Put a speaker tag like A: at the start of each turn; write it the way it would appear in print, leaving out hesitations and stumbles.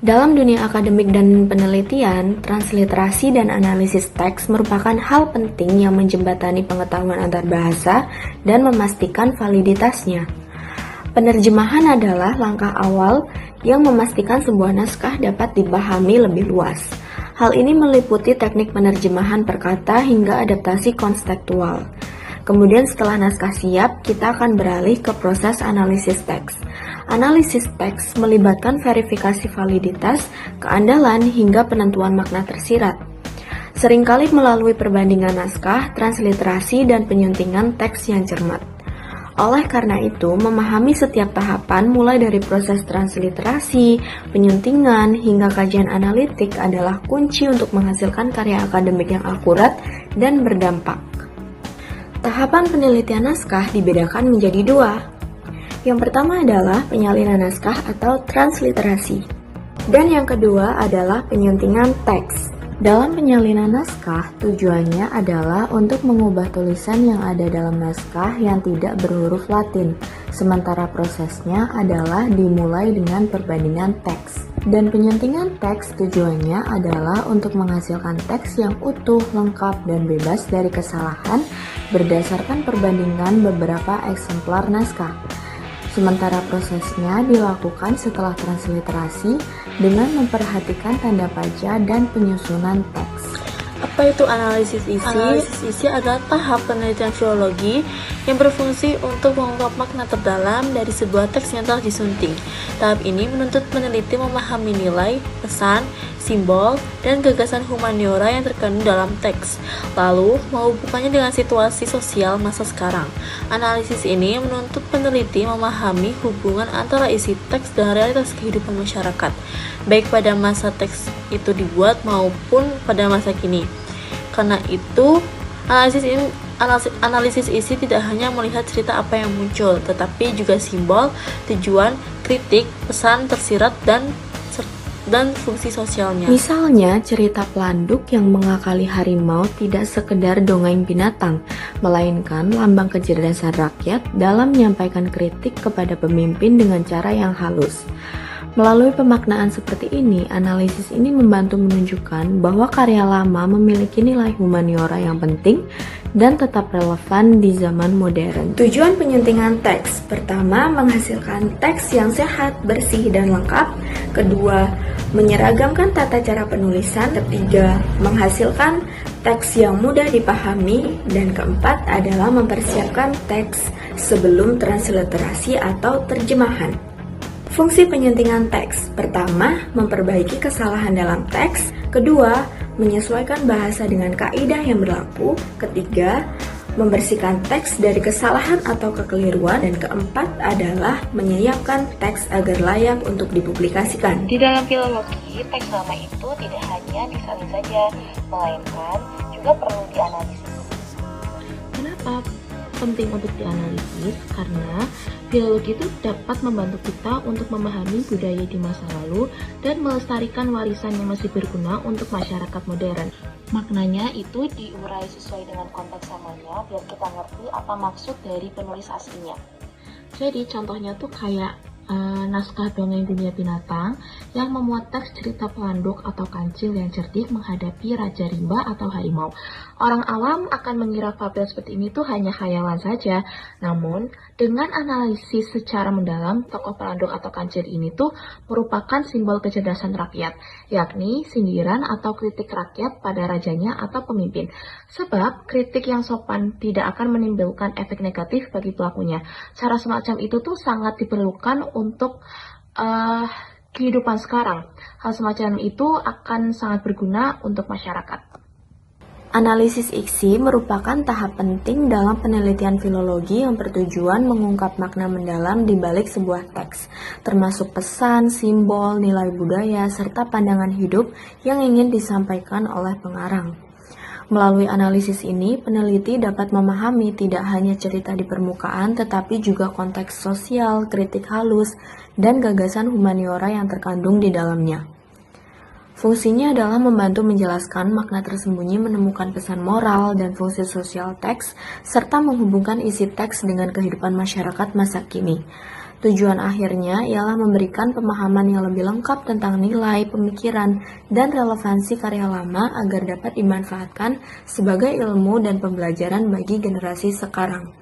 A: Dalam dunia akademik dan penelitian, transliterasi dan analisis teks merupakan hal penting yang menjembatani pengetahuan antar bahasa dan memastikan validitasnya. Penerjemahan adalah langkah awal yang memastikan sebuah naskah dapat dipahami lebih luas. Hal ini meliputi teknik penerjemahan per kata hingga adaptasi konstekstual. Kemudian setelah naskah siap, kita akan beralih ke proses analisis teks. Analisis teks melibatkan verifikasi validitas, keandalan, hingga penentuan makna tersirat. Seringkali melalui perbandingan naskah, transliterasi, dan penyuntingan teks yang cermat. Oleh karena itu, memahami setiap tahapan mulai dari proses transliterasi, penyuntingan, hingga kajian analitik adalah kunci untuk menghasilkan karya akademik yang akurat dan berdampak. Tahapan penelitian naskah dibedakan menjadi dua. Yang pertama adalah penyalinan naskah atau transliterasi. Dan yang kedua adalah penyuntingan teks. Dalam penyalinan naskah, tujuannya adalah untuk mengubah tulisan yang ada dalam naskah yang tidak berhuruf Latin, sementara prosesnya adalah dimulai dengan perbandingan teks. Dan penyuntingan teks tujuannya adalah untuk menghasilkan teks yang utuh, lengkap, dan bebas dari kesalahan berdasarkan perbandingan beberapa eksemplar naskah. Sementara prosesnya dilakukan setelah transliterasi dengan memperhatikan tanda baca dan penyusunan teks.
B: Apa itu analisis isi? Analisis isi adalah tahap penelitian filologi yang berfungsi untuk mengungkap makna terdalam dari sebuah teks yang telah disunting. Tahap ini menuntut peneliti memahami nilai, pesan, simbol, dan gagasan humaniora yang terkandung dalam teks, lalu menghubungkannya dengan situasi sosial masa sekarang. Analisis ini menuntut peneliti memahami hubungan antara isi teks dan realitas kehidupan masyarakat, baik pada masa teks itu dibuat maupun pada masa kini. Karena itu, analisis isi tidak hanya melihat cerita apa yang muncul, tetapi juga simbol, tujuan, kritik, pesan tersirat, dan fungsi sosialnya.
A: Misalnya, cerita Pelanduk yang mengakali harimau tidak sekedar dongeng binatang, melainkan lambang kecerdasan rakyat dalam menyampaikan kritik kepada pemimpin dengan cara yang halus. Melalui pemaknaan seperti ini, analisis ini membantu menunjukkan bahwa karya lama memiliki nilai humaniora yang penting dan tetap relevan di zaman modern. Tujuan penyuntingan teks: pertama, menghasilkan teks yang sehat, bersih, dan lengkap. Kedua, menyeragamkan tata cara penulisan. Ketiga, menghasilkan teks yang mudah dipahami. Dan keempat adalah mempersiapkan teks sebelum transliterasi atau terjemahan. Fungsi penyuntingan teks: pertama, memperbaiki kesalahan dalam teks. Kedua, menyesuaikan bahasa dengan kaidah yang berlaku. Ketiga, membersihkan teks dari kesalahan atau kekeliruan. Dan keempat adalah menyiapkan teks agar layak untuk dipublikasikan.
C: Di dalam filologi, teks lama itu tidak hanya disalin saja, melainkan juga perlu dianalisis.
B: Kenapa penting untuk dianalisis? Karena filologi itu dapat membantu kita untuk memahami budaya di masa lalu dan melestarikan warisan yang masih berguna untuk masyarakat modern. Maknanya itu diurai sesuai dengan konteks zamannya biar kita ngerti apa maksud dari penulis aslinya. Jadi contohnya tuh kayak naskah dongeng dunia binatang yang memuat teks cerita Pelanduk atau Kancil yang cerdik menghadapi Raja Rimba atau harimau. Orang awam akan mengira fabel seperti ini tuh hanya khayalan saja. Namun, dengan analisis secara mendalam, tokoh Pelanduk atau Kancil ini tuh merupakan simbol kecerdasan rakyat, yakni sindiran atau kritik rakyat pada rajanya atau pemimpin. Sebab, kritik yang sopan tidak akan menimbulkan efek negatif bagi pelakunya. Cara semacam itu tuh sangat diperlukan untuk kehidupan sekarang. Hal semacam itu akan sangat berguna untuk masyarakat.
A: Analisis iksi merupakan tahap penting dalam penelitian filologi yang bertujuan mengungkap makna mendalam di balik sebuah teks, termasuk pesan, simbol, nilai budaya, serta pandangan hidup yang ingin disampaikan oleh pengarang. Melalui analisis ini, peneliti dapat memahami tidak hanya cerita di permukaan, tetapi juga konteks sosial, kritik halus, dan gagasan humaniora yang terkandung di dalamnya. Fungsinya adalah membantu menjelaskan makna tersembunyi, menemukan pesan moral dan fungsi sosial teks, serta menghubungkan isi teks dengan kehidupan masyarakat masa kini. Tujuan akhirnya ialah memberikan pemahaman yang lebih lengkap tentang nilai, pemikiran, dan relevansi karya lama agar dapat dimanfaatkan sebagai ilmu dan pembelajaran bagi generasi sekarang.